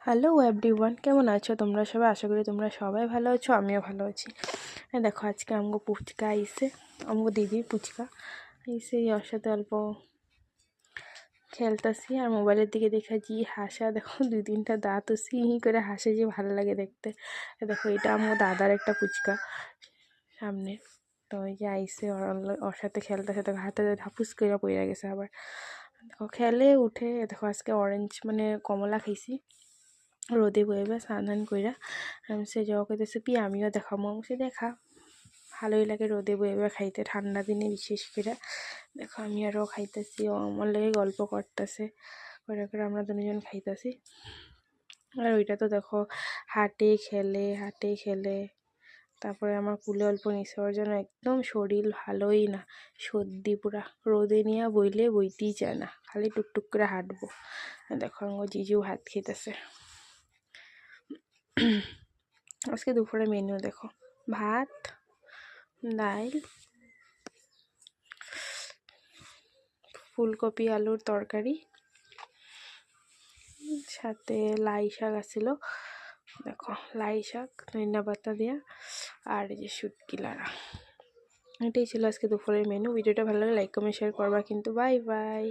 Hello everyone, কেমন আছো তোমরা সবাই? আশা করি তোমরা সবাই ভালো আছো, আমিও ভালো আছি। দেখো আজকে আমগো পুচকা আইসে, আমগো দিদির পুচকা আইসে, ওর সাথে অল্প খেলতেছি আর মোবাইলের দিকে দেখা যে হাসা, দেখো 2-3টা দাঁত হি করে হাসে, যে ভালো লাগে দেখতে। দেখো এটা আমগো দাদার একটা পুচকা সামনে, তো ওই যে আইসে ওর সাথে খেলতেছে, দেখো হাতে ধাপুস করে পড়ে গেছে আবার। দেখো খেলে উঠে, দেখো আজকে অরেঞ্জ মানে কমলা খাইছি রোদে বইবে স্নান কইরা। সে যাওয়া কইতেছে পি আমিও দেখামো, সে দেখা ভালোই লাগে রোদে বইবে খাইতে, ঠান্ডা দিনে বিশেষ করে। দেখো আমি আরও খাইতেছি, ও আমার লাগে গল্প করতেছে, করে করে আমরা দুজন খাইতেছি। আর ওইটা তো দেখো হাঁটে খেলে তারপরে আমার কুলে অল্প নিচে, ওর জন্য একদম শরীর ভালোই না, সর্দি পুরা, রোদে নিয়ে বইলে বইতেই চায় না, খালি টুকটুক করে হাঁটবো। দেখো আমার জিজু ভাত খেতেছে। আজকে দুপুরে মেনু দেখো, ভাত, ডাল, ফুলকপি আলুর তরকারি, সাথে লাই শাক আছিল, দেখো লাই শাক ধনিয়া পাতা দিয়া, আর এই যে শুটকি লাড়া। এটাই ছিল আজকে দুপুরের মেনু। ভিডিওটা ভালো লাগে লাইক কমেন্ট শেয়ার করবা কিন্তু। Bye bye.